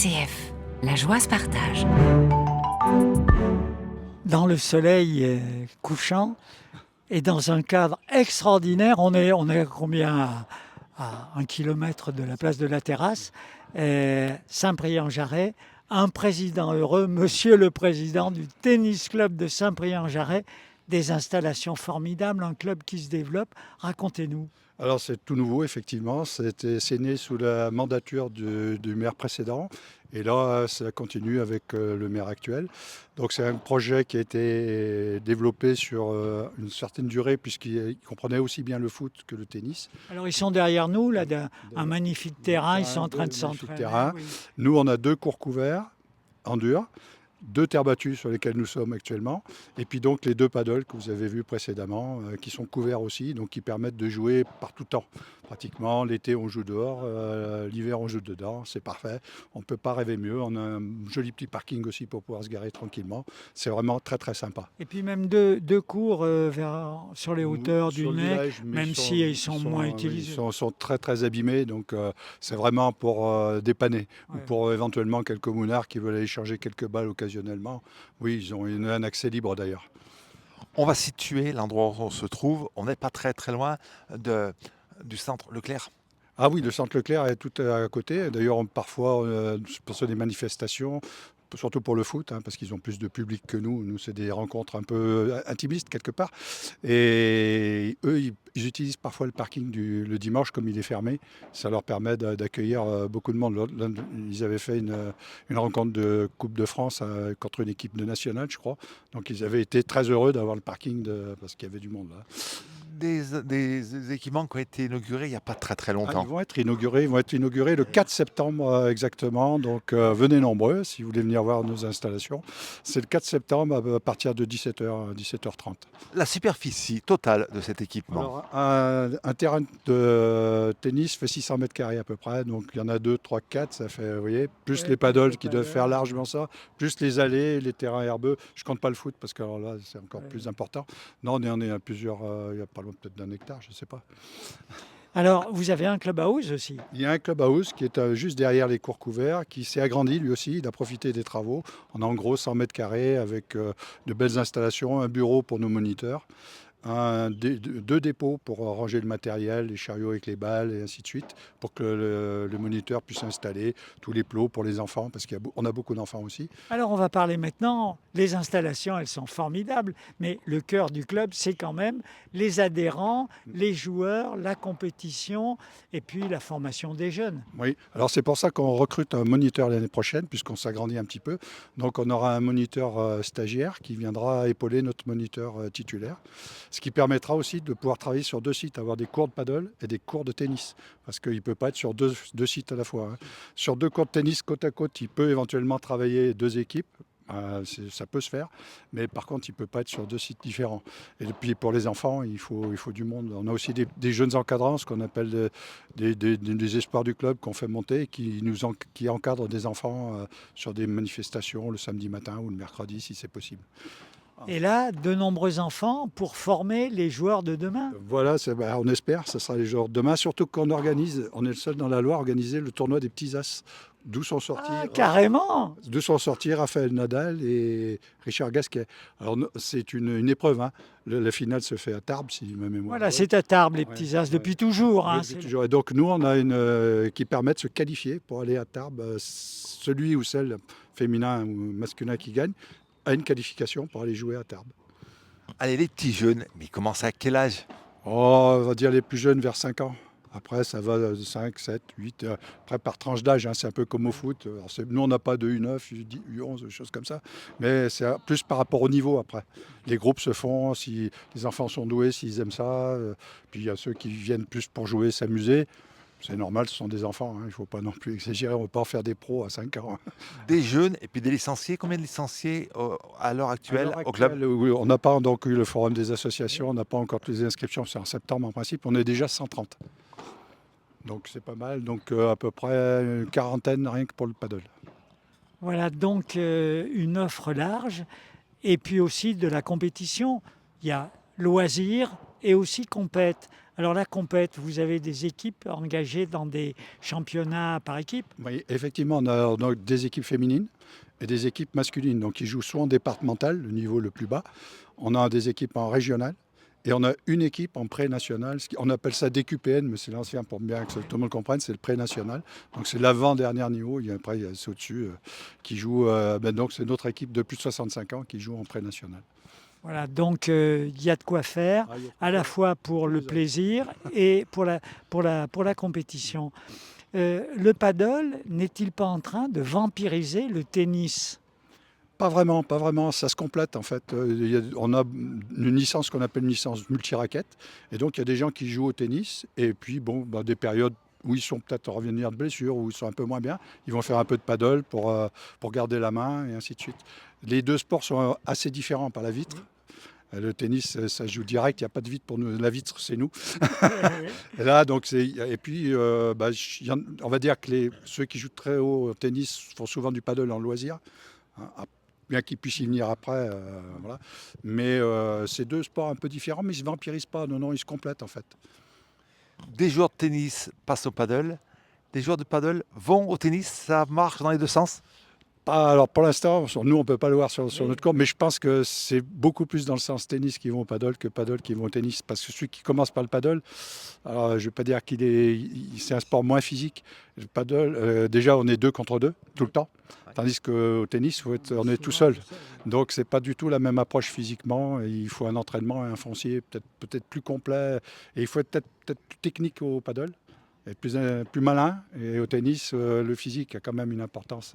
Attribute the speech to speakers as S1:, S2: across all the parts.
S1: RCF, la joie se partage.
S2: Dans le soleil couchant et dans un cadre extraordinaire, on est combien à 1 kilomètre de la place de la Terrasse, Saint-Priest-en-Jarret, un président heureux, monsieur le président du tennis club de Saint-Priest-en-Jarret, des installations formidables, un club qui se développe. Racontez-nous.
S3: Alors c'est tout nouveau, effectivement. C'est né sous la mandature du maire précédent. Et là, ça continue avec le maire actuel. Donc c'est un projet qui a été développé sur une certaine durée, puisqu'il comprenait aussi bien le foot que le tennis.
S2: Alors ils sont derrière nous, là, un magnifique terrain, ils sont en train de s'entraîner. Oui.
S3: Nous, on a 2 cours couverts en dur, 2 terres battues sur lesquelles nous sommes actuellement, et puis donc les 2 paddles que vous avez vus précédemment, qui sont couverts aussi, donc qui permettent de jouer par tout temps. Pratiquement, l'été on joue dehors, l'hiver on joue dedans, c'est parfait. On ne peut pas rêver mieux. On a un joli petit parking aussi pour pouvoir se garer tranquillement. C'est vraiment très très sympa.
S2: Et puis même deux cours sur les hauteurs du
S3: Sur le
S2: Nez,
S3: village, mais
S2: même si ils sont moins utilisés.
S3: Ils sont très très abîmés, donc c'est vraiment pour dépanner, ou pour éventuellement quelques mounards qui veulent aller charger quelques balles occasionnellement. Oui, ils ont un accès libre d'ailleurs.
S4: On va situer l'endroit où on se trouve. On n'est pas très très loin du centre Leclerc.
S3: Ah oui, le centre Leclerc est tout à côté. D'ailleurs, parfois, pour des manifestations, surtout pour le foot, parce qu'ils ont plus de public que nous. Nous, c'est des rencontres un peu intimistes quelque part. Et eux, ils utilisent parfois le parking le dimanche, comme il est fermé. Ça leur permet d'accueillir beaucoup de monde. Ils avaient fait une rencontre de Coupe de France contre une équipe de nationale, je crois. Donc, ils avaient été très heureux d'avoir le parking parce qu'il y avait du monde là.
S4: Des équipements qui ont été inaugurés il n'y a pas très très longtemps.
S3: Ils vont être inaugurés le 4 septembre exactement. Donc venez nombreux si vous voulez venir voir nos installations. C'est le 4 septembre à partir de 17h, 17h30.
S4: La superficie totale de cet équipement.
S3: Alors, un terrain de tennis fait 600 mètres carrés à peu près. Donc il y en a 2, 3, 4, ça fait, vous voyez, plus les paddles qui doivent faire largement ça, plus les allées, les terrains herbeux. Je compte pas le foot parce que alors là c'est encore plus important. Non, on est à plusieurs, il y a pas loin peut-être d'1 hectare, je ne sais pas.
S2: Alors, vous avez un clubhouse aussi.
S3: Il y a un clubhouse qui est juste derrière les cours couverts, qui s'est agrandi lui aussi. Il a profité des travaux. On a en gros 100 mètres carrés avec de belles installations, un bureau pour nos moniteurs, 2 dépôts pour ranger le matériel, les chariots avec les balles et ainsi de suite, pour que le moniteur puisse installer tous les plots pour les enfants, parce qu'on a beaucoup d'enfants aussi.
S2: Alors, on va parler maintenant. Les installations, elles sont formidables, mais le cœur du club, c'est quand même les adhérents, les joueurs, la compétition et puis la formation des jeunes.
S3: Oui, alors c'est pour ça qu'on recrute un moniteur l'année prochaine, puisqu'on s'agrandit un petit peu. Donc on aura un moniteur stagiaire qui viendra épauler notre moniteur titulaire, ce qui permettra aussi de pouvoir travailler sur 2 sites, avoir des cours de paddle et des cours de tennis, parce qu'il ne peut pas être sur deux sites à la fois. Sur 2 cours de tennis côte à côte, il peut éventuellement travailler 2 équipes. Ça peut se faire, mais par contre, il ne peut pas être sur 2 sites différents. Et puis pour les enfants, il faut du monde. On a aussi des jeunes encadrants, ce qu'on appelle des espoirs du club qu'on fait monter, qui encadrent des enfants sur des manifestations le samedi matin ou le mercredi, si c'est possible.
S2: Et là, de nombreux enfants pour former les joueurs de demain.
S3: Voilà, on espère, ce sera les joueurs de demain, surtout qu'on on est le seul dans la Loire à organiser le tournoi des petits as. D'où sont sortis Raphaël Nadal et Richard Gasquet. Alors c'est une épreuve. La finale se fait à Tarbes, si ma mémoire.
S2: Voilà, c'est à Tarbes les petits as depuis toujours.
S3: Depuis toujours. Et donc nous, on a une qui permet de se qualifier pour aller à Tarbes. Celui ou celle féminin ou masculin qui gagne a une qualification pour aller jouer à Tarbes.
S4: Allez, les petits jeunes, mais ils commencent à quel âge?
S3: On va dire les plus jeunes vers 5 ans. Après, ça va de 5, 7, 8. Après, par tranche d'âge, c'est un peu comme au foot. Alors, nous, on n'a pas de U9, U11, des choses comme ça. Mais c'est plus par rapport au niveau après. Les groupes se font, si les enfants sont doués, s'ils aiment ça. Puis il y a ceux qui viennent plus pour jouer, s'amuser. C'est normal, ce sont des enfants. Il ne faut pas non plus exagérer. On ne va pas en faire des pros à 5 ans.
S4: Des jeunes et puis des licenciés. Combien de licenciés à l'heure actuelle au club?
S3: Oui, on n'a pas donc eu le forum des associations. On n'a pas encore toutes les inscriptions. C'est en septembre en principe. On est déjà 130. Donc c'est pas mal, donc à peu près une quarantaine rien que pour le paddle.
S2: Voilà donc une offre large et puis aussi de la compétition. Il y a loisirs et aussi compète Alors la compète, vous avez des équipes engagées dans des championnats par équipe?
S3: Oui, effectivement, on a des équipes féminines et des équipes masculines. Donc, ils jouent soit en départemental, le niveau le plus bas. On a des équipes en régional. Et on a une équipe en pré-national. On appelle ça DQPN, mais c'est l'ancien pour bien que tout le monde comprenne, c'est le pré-national. Donc c'est l'avant-dernier niveau. Après, il y a ceux au-dessus qui jouent. Donc c'est notre équipe de plus de 65 ans qui joue en pré-national.
S2: Voilà, donc il y a de quoi faire,
S3: Ah, il y a de quoi
S2: à la
S3: faire.
S2: fois pour le
S3: Deux heures.
S2: plaisir et pour la compétition. Le paddle n'est-il pas en train de vampiriser le tennis?
S3: Pas vraiment, pas vraiment. Ça se complète en fait. On a une licence qu'on appelle une licence multi-raquettes. Et donc il y a des gens qui jouent au tennis. Et puis des périodes où ils sont peut-être en revenir de blessure, où ils sont un peu moins bien, ils vont faire un peu de paddle pour garder la main et ainsi de suite. Les deux sports sont assez différents par la vitre. Le tennis, ça joue direct, il n'y a pas de vitre pour nous. La vitre, c'est nous. Et là, donc, et puis, on va dire que ceux qui jouent très haut au tennis font souvent du paddle en loisir. Hein, bien qu'ils puissent y venir après. Voilà. Mais c'est deux sports un peu différents, mais ils ne se vampirisent pas. Non, non, ils se complètent en fait.
S4: Des joueurs de tennis passent au paddle, des joueurs de paddle vont au tennis, ça marche dans les deux sens.
S3: Alors pour l'instant, nous on ne peut pas le voir sur notre cours, mais je pense que c'est beaucoup plus dans le sens tennis qui vont au paddle que paddle qui vont au tennis. Parce que celui qui commence par le paddle, alors je ne vais pas dire c'est un sport moins physique. Le paddle, déjà on est 2 contre 2 tout le temps. Tandis qu'au tennis, on est tout seul. Donc c'est pas du tout la même approche physiquement. Il faut un entraînement et un foncier peut-être plus complet. Et il faut être peut-être plus technique au paddle. Et plus malin. Et au tennis, le physique a quand même une importance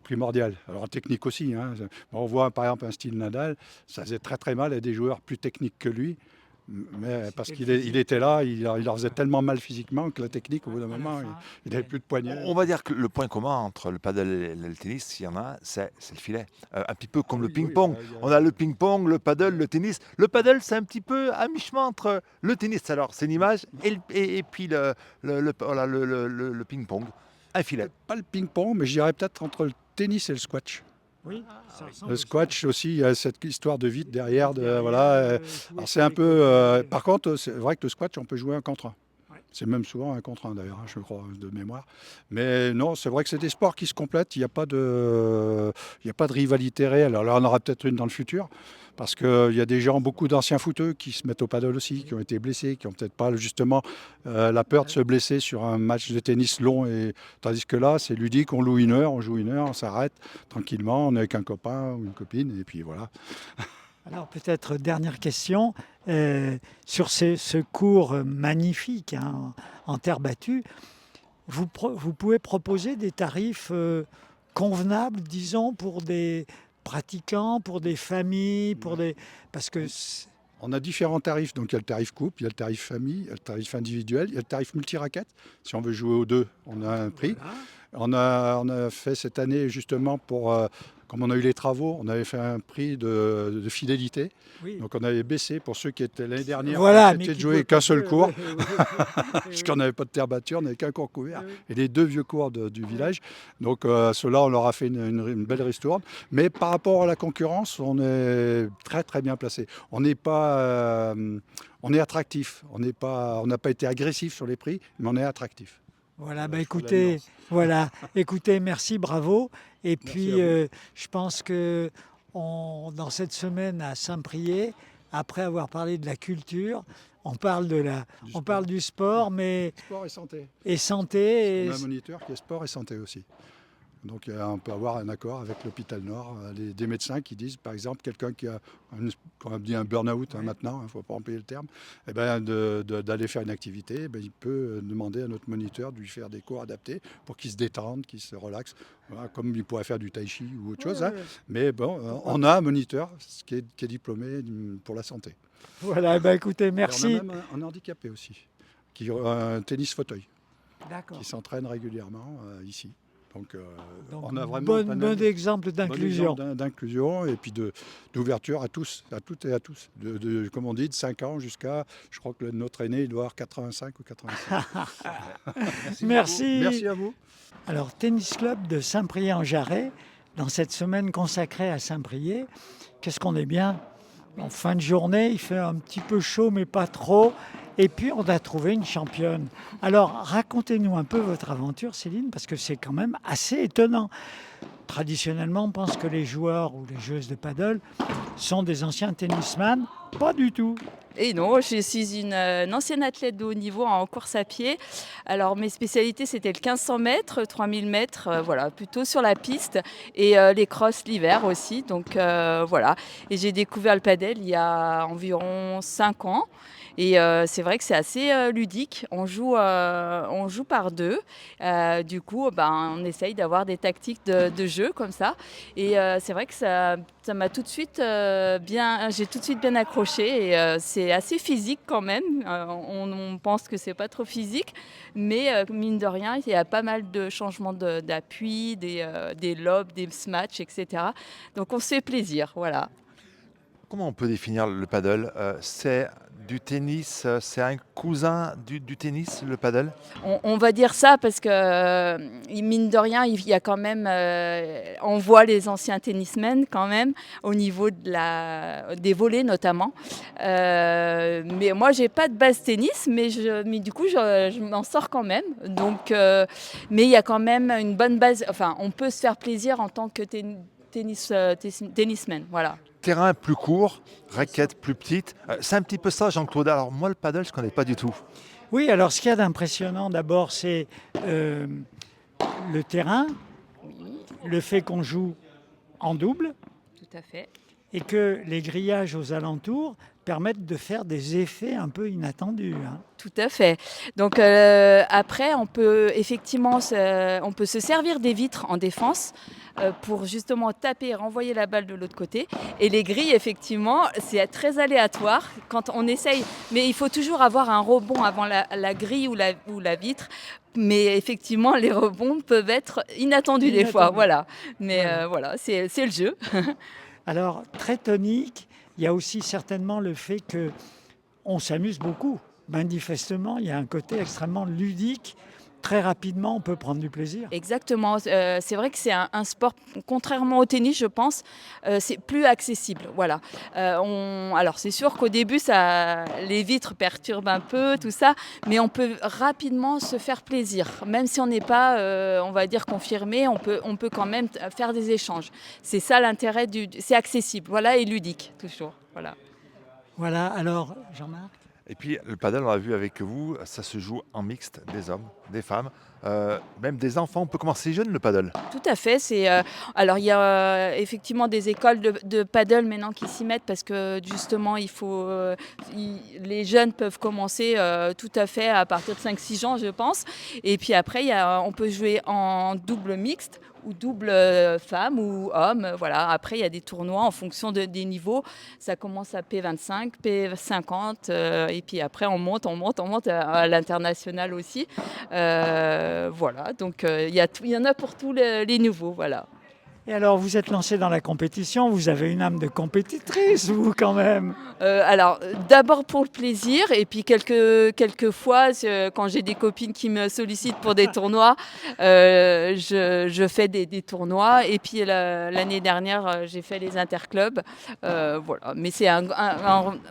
S3: primordial. Alors en technique aussi. Hein. On voit par exemple un style Nadal, ça faisait très très mal à des joueurs plus techniques que lui. Mais parce qu'il était là, il leur faisait tellement mal physiquement que la technique, au bout d'un moment, il n'avait plus de poignet.
S4: On va dire que le point commun entre le paddle et le tennis, s'il y en a, c'est le filet. Un petit peu comme le ping-pong. On a le ping-pong, le paddle, le tennis. Le paddle, c'est un petit peu à mi-chemin entre le tennis, alors c'est une image, et puis le ping-pong. Un filet.
S3: Pas le ping-pong, mais je dirais peut-être entre le tennis et le squash.
S2: Oui, ça ressemble
S3: Le
S2: au
S3: squash aussi, il y a cette histoire de vide derrière. Voilà. Alors c'est un peu. Par contre, c'est vrai que le squash, on peut jouer un contre un.
S2: Ouais.
S3: C'est même souvent un contre un d'ailleurs, je crois, de mémoire. Mais non, c'est vrai que c'est des sports qui se complètent. Il n'y a pas de rivalité réelle. Alors là, on aura peut-être une dans le futur. Parce qu'il y a des gens, beaucoup d'anciens footeux qui se mettent au paddle aussi, qui ont été blessés, qui n'ont peut-être pas justement la peur de se blesser sur un match de tennis long. Tandis que là, c'est ludique, on loue 1 heure, on joue 1 heure, on s'arrête tranquillement, on est avec un copain ou une copine, et puis voilà.
S2: Alors peut-être dernière question, sur ce cours magnifique hein, en terre battue, vous pouvez proposer des tarifs convenables, disons, pour des pratiquants, pour des familles, parce que
S3: On a différents tarifs. Donc il y a le tarif couple, il y a le tarif famille, il y a le tarif individuel, il y a le tarif multi-raquette. Si on veut jouer aux deux, on a un prix.
S2: voilà.
S3: On a fait cette année justement comme on a eu les travaux, on avait fait un prix de fidélité.
S2: Oui.
S3: Donc on avait baissé pour ceux qui étaient l'année dernière,
S2: Voilà,
S3: qui
S2: mais
S3: étaient de
S2: qui
S3: jouer
S2: pouvaient
S3: qu'un
S2: pas
S3: seul
S2: jouer,
S3: cours,
S2: oui.
S3: parce qu'on n'avait pas de terre battue, on n'avait qu'un cours couvert,
S2: Oui.
S3: et les 2 vieux cours du village. Donc ceux-là, on leur a fait une belle ristourne. Mais par rapport à la concurrence, on est très très bien placé. On n'est pas, on est attractif. On n'a pas été agressif sur les prix, mais on est attractif.
S2: Voilà,
S3: Je ferai la
S2: écoutez,
S3: nuance.
S2: voilà, écoutez, merci, bravo. Et puis,
S3: à vous.
S2: je pense que dans cette semaine à Saint-Priest, après avoir parlé de la culture, on parle du sport, mais
S3: Sport et santé.
S2: et santé.
S3: On a un moniteur qui est sport et santé aussi. Donc on peut avoir un accord avec l'hôpital Nord, des médecins qui disent, par exemple, quelqu'un qui a qu'on a dit un burn-out maintenant, il ne faut pas employer le terme, eh ben, d'aller faire une activité, il peut demander à notre moniteur de lui faire des cours adaptés pour qu'il se détende, qu'il se relaxe, voilà, comme il pourrait faire du tai chi ou autre chose. Hein. Mais bon, on a un moniteur qui est diplômé pour la santé.
S2: Voilà, écoutez,
S3: Et
S2: merci.
S3: on a même un handicapé aussi, qui a un tennis fauteuil,
S2: D'accord.
S3: qui s'entraîne régulièrement ici. Donc,
S2: Donc,
S3: on a vraiment un panel,
S2: bon exemple d'inclusion.
S3: d'inclusion et puis d'ouverture à tous, à toutes et à tous. Comme on dit, de 5 ans jusqu'à, je crois que notre aîné, il doit avoir 85 ou 86.
S2: Merci.
S3: Merci à vous.
S2: Alors, Tennis Club de Saint-Priest-en-Jarret, dans cette semaine consacrée à Saint-Priest, qu'est-ce qu'on est bien? En fin de journée, il fait un petit peu chaud, mais pas trop. Et puis, on a trouvé une championne. Alors, racontez-nous un peu votre aventure, Céline, parce que c'est quand même assez étonnant. Traditionnellement, on pense que les joueurs ou les joueuses de paddle sont des anciens tennisman. Pas du tout.
S5: Et non, je suis une ancienne athlète de haut niveau en course à pied. Alors mes spécialités, c'était le 1500 mètres, 3000 mètres, voilà, plutôt sur la piste et les crosses l'hiver aussi. Donc voilà. Et j'ai découvert le padel il y a environ 5 ans. Et c'est vrai que c'est assez ludique. On joue par deux. Du coup, on essaye d'avoir des tactiques de jeu comme ça. Et c'est vrai que ça m'a tout de suite j'ai tout de suite bien accroché. Et c'est assez physique quand même. On pense que c'est pas trop physique, mais mine de rien, il y a pas mal de changements d'appui, des lobes, des smatchs, etc. Donc on se fait plaisir, voilà.
S4: Comment on peut définir le paddle? C'est du tennis, c'est un cousin du tennis, le paddle?
S5: On va dire ça parce que, mine de rien, il y a quand même, on voit les anciens tennismen quand même, au niveau des volets notamment. Mais moi, j'ai pas de base tennis, mais du coup, je m'en sors quand même. Donc, mais il y a quand même une bonne base. Enfin, on peut se faire plaisir en tant que tennisman, voilà.
S4: Terrain plus court, raquette plus petite. C'est un petit peu ça, Jean-Claude. Alors moi, le paddle, je ne connais pas du tout.
S2: Oui, alors ce qu'il y a d'impressionnant d'abord, c'est le terrain, le fait qu'on joue en double
S5: Tout à fait.
S2: et que les grillages aux alentours permettent de faire des effets un peu inattendus.
S5: Tout à fait. Donc après, on peut effectivement on peut se servir des vitres en défense pour justement taper et renvoyer la balle de l'autre côté. Et les grilles, effectivement, c'est très aléatoire quand on essaye. Mais il faut toujours avoir un rebond avant la grille ou la vitre. Mais effectivement, les rebonds peuvent être inattendus des fois. Voilà. Mais voilà, c'est le jeu.
S2: Alors, très tonique, il y a aussi certainement le fait qu'on s'amuse beaucoup. Manifestement, il y a un côté extrêmement ludique. Très rapidement, on peut prendre du plaisir.
S5: Exactement. C'est vrai que c'est un sport, contrairement au tennis, je pense, c'est plus accessible. Voilà. Alors, c'est sûr qu'au début, les vitres perturbent un peu, tout ça, mais on peut rapidement se faire plaisir. Même si on n'est pas, on va dire, confirmé, on peut quand même faire des échanges. C'est ça l'intérêt c'est accessible, voilà, et ludique, toujours. Voilà.
S2: Voilà, alors, Jean-Marc?
S4: Et puis le paddle, on l'a vu avec vous, ça se joue en mixte, des hommes, des femmes, même des enfants. On peut commencer jeune le paddle.
S5: Tout à fait. Alors il y a effectivement des écoles de paddle maintenant qui s'y mettent parce que justement les jeunes peuvent commencer tout à fait à partir de 5-6 ans, je pense. Et puis après, on peut jouer en double mixte ou double femme ou homme. Voilà. Après, il y a des tournois en fonction des niveaux. Ça commence à P25, P50, et puis après, on monte à l'international aussi. Voilà, donc il y en a pour tous les niveaux, voilà.
S2: Et alors, vous êtes lancé dans la compétition, vous avez une âme de compétitrice, vous, quand même.
S5: Alors, d'abord pour le plaisir, et puis quelques fois, quand j'ai des copines qui me sollicitent pour des tournois, je fais des tournois. Et puis l'année dernière, j'ai fait les interclubs. Voilà, mais c'est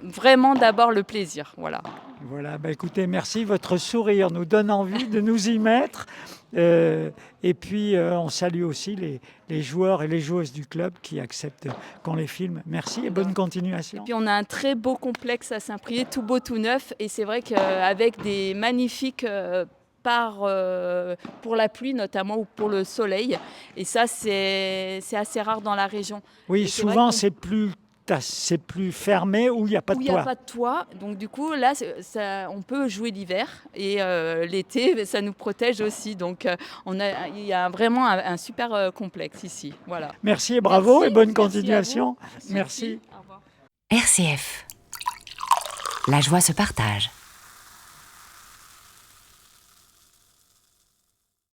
S5: vraiment d'abord le plaisir, voilà.
S2: Voilà, écoutez, merci. Votre sourire nous donne envie de nous y mettre. Et puis, on salue aussi les joueurs et les joueuses du club qui acceptent qu'on les filme. Merci et bonne continuation.
S5: Et puis, on a un très beau complexe à Saint-Priest, tout beau, tout neuf. Et c'est vrai qu'avec des magnifiques pour la pluie notamment ou pour le soleil. Et ça, c'est assez rare dans la région.
S2: Oui,
S5: et
S2: souvent, c'est plus fermé où il n'y a pas de
S5: toit. Où il n'y a pas de toit. Donc du coup, là, on peut jouer l'hiver et l'été, ça nous protège aussi. Donc il y a vraiment un super complexe ici. Voilà.
S2: Merci et bravo et bonne continuation. Merci.
S5: Au revoir.
S1: RCF. La joie se partage.